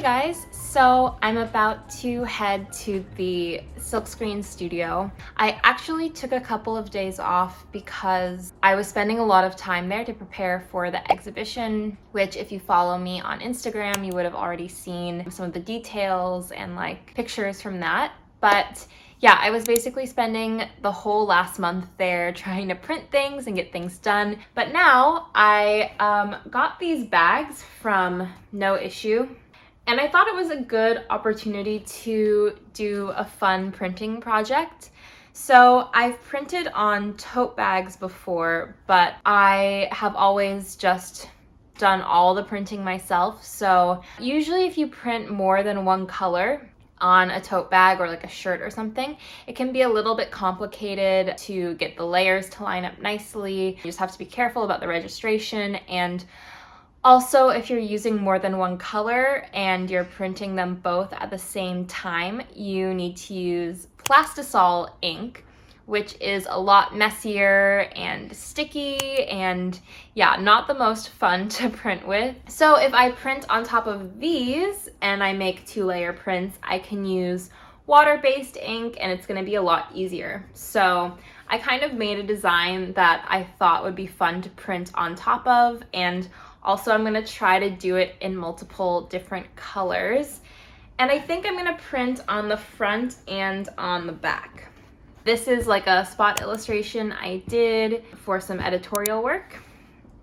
guys, so I'm about to head to the silkscreen studio. I actually took a couple of days off because I was spending a lot of time there to prepare for the exhibition, which if you follow me on Instagram, you would have already seen some of the details and like pictures from that. But yeah, I was basically spending the whole last month there trying to print things and get things done. But now I got these bags from Noissue, and I thought it was a good opportunity to do a fun printing project. So I've printed on tote bags before, but I have always just done all the printing myself. So usually if you print more than one color on a tote bag or like a shirt or something, it can be a little bit complicated to get the layers to line up nicely. You just have to be careful about the registration, and also if you're using more than one color and you're printing them both at the same time, you need to use plastisol ink, which is a lot messier and sticky and yeah, not the most fun to print with. So if I print on top of these and I make 2-layer prints, I can use water-based ink and it's gonna be a lot easier. So I kind of made a design that I thought would be fun to print on top of, and also I'm gonna try to do it in multiple different colors. And I think I'm gonna print on the front and on the back. This is like a spot illustration I did for some editorial work,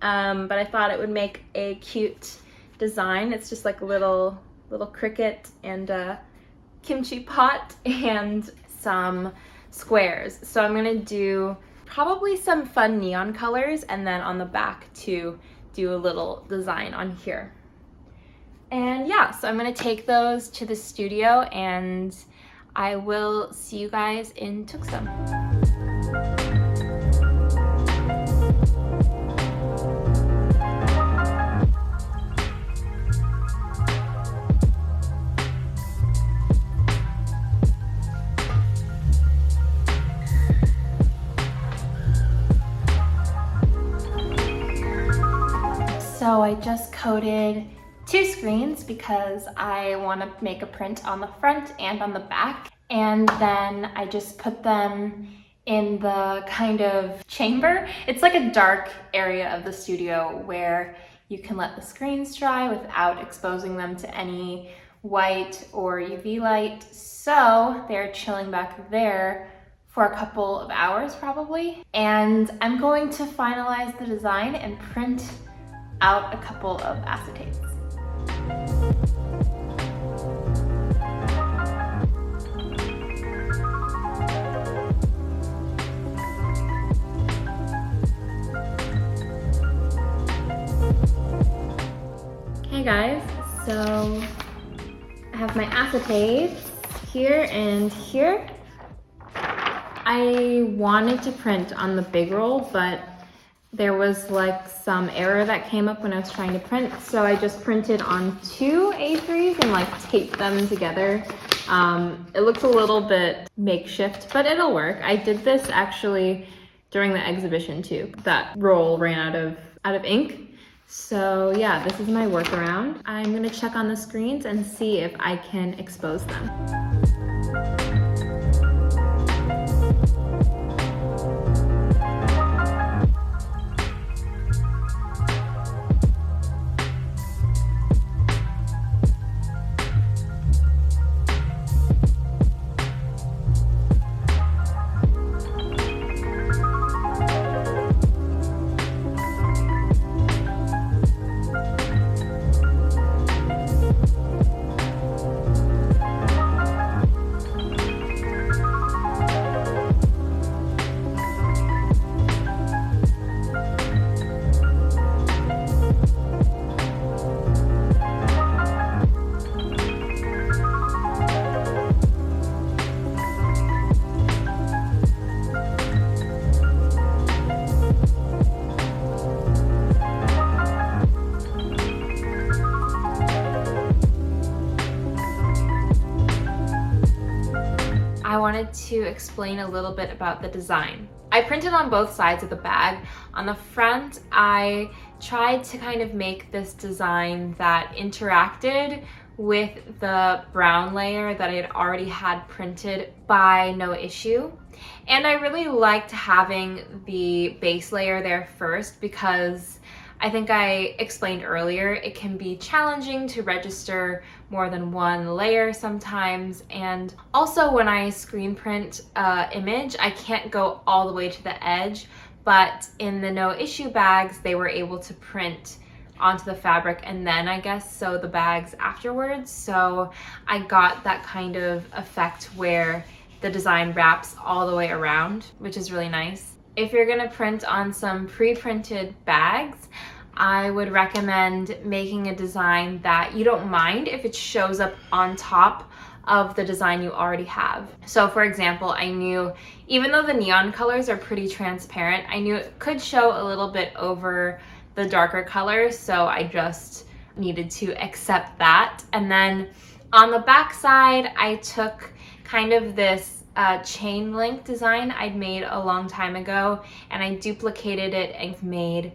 but I thought it would make a cute design. It's just like a little cricket and a kimchi pot and some squares. So I'm gonna do probably some fun neon colors, and then on the back to do a little design on here. And yeah, so I'm gonna take those to the studio and I will see you guys in Tucson. So I just coated 2 screens because I want to make a print on the front and on the back, and then I just put them in the kind of chamber. It's like a dark area of the studio where you can let the screens dry without exposing them to any white or UV light. So they're chilling back there for a couple of hours probably, and I'm going to finalize the design and print out a couple of acetates. Hey guys, so I have my acetates here and here. I wanted to print on the big roll, but there was like some error that came up when I was trying to print, so I just printed on 2 A3s and like taped them together. It looks a little bit makeshift, but it'll work. I did this actually during the exhibition too. That roll ran out of ink. So yeah, this is my workaround. I'm gonna check on the screens and see if I can expose them. I wanted to explain a little bit about the design. I printed on both sides of the bag. On the front, I tried to kind of make this design that interacted with the brown layer that I had already had printed by Noissue. And I really liked having the base layer there first because I think I explained earlier, it can be challenging to register more than one layer sometimes. And also when I screen print an image, I can't go all the way to the edge, but in the Noissue bags, they were able to print onto the fabric and then I guess sew the bags afterwards. So I got that kind of effect where the design wraps all the way around, which is really nice. If you're gonna print on some pre-printed bags, I would recommend making a design that you don't mind if it shows up on top of the design you already have. So for example, I knew even though the neon colors are pretty transparent, I knew it could show a little bit over the darker colors, so I just needed to accept that. And then on the back side, I took kind of this chain link design I'd made a long time ago, and I duplicated it and made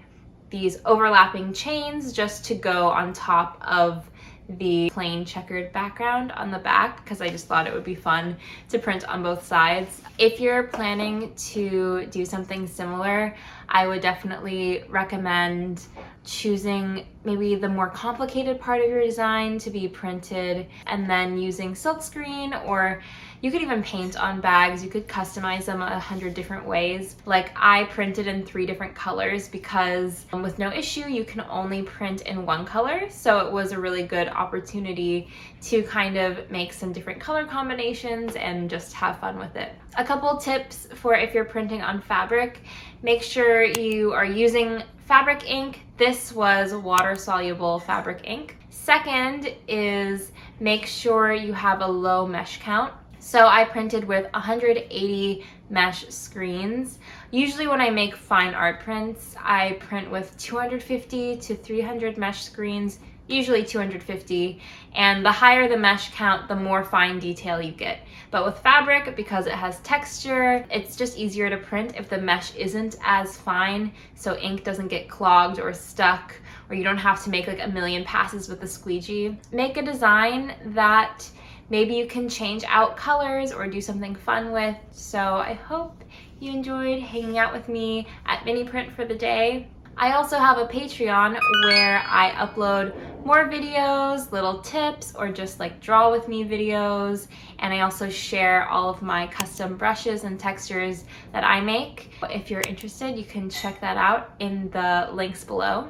these overlapping chains just to go on top of the plain checkered background on the back because I just thought it would be fun to print on both sides. If you're planning to do something similar, I would definitely recommend choosing maybe the more complicated part of your design to be printed and then using silkscreen, or you could even paint on bags. You could customize them 100 different ways. Like I printed in 3 different colors because with Noissue you can only print in one color, so it was a really good opportunity to kind of make some different color combinations and just have fun with it. A couple tips for if you're printing on fabric: make sure you are using fabric ink. This was water-soluble fabric ink. Second is make sure you have a low mesh count. So I printed with 180 mesh screens. Usually when I make fine art prints, I print with 250 to 300 mesh screens, usually 250, and the higher the mesh count, the more fine detail you get. But with fabric, because it has texture, it's just easier to print if the mesh isn't as fine, so ink doesn't get clogged or stuck, or you don't have to make like a million passes with the squeegee. Make a design that maybe you can change out colors or do something fun with. So I hope you enjoyed hanging out with me at Mini Print for the day. I also have a Patreon where I upload more videos, little tips, or just like draw with me videos. And I also share all of my custom brushes and textures that I make. If you're interested, you can check that out in the links below.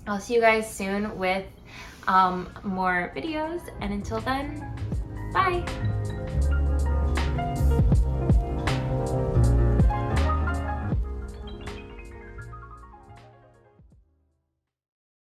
I'll see you guys soon with more videos. And until then, bye.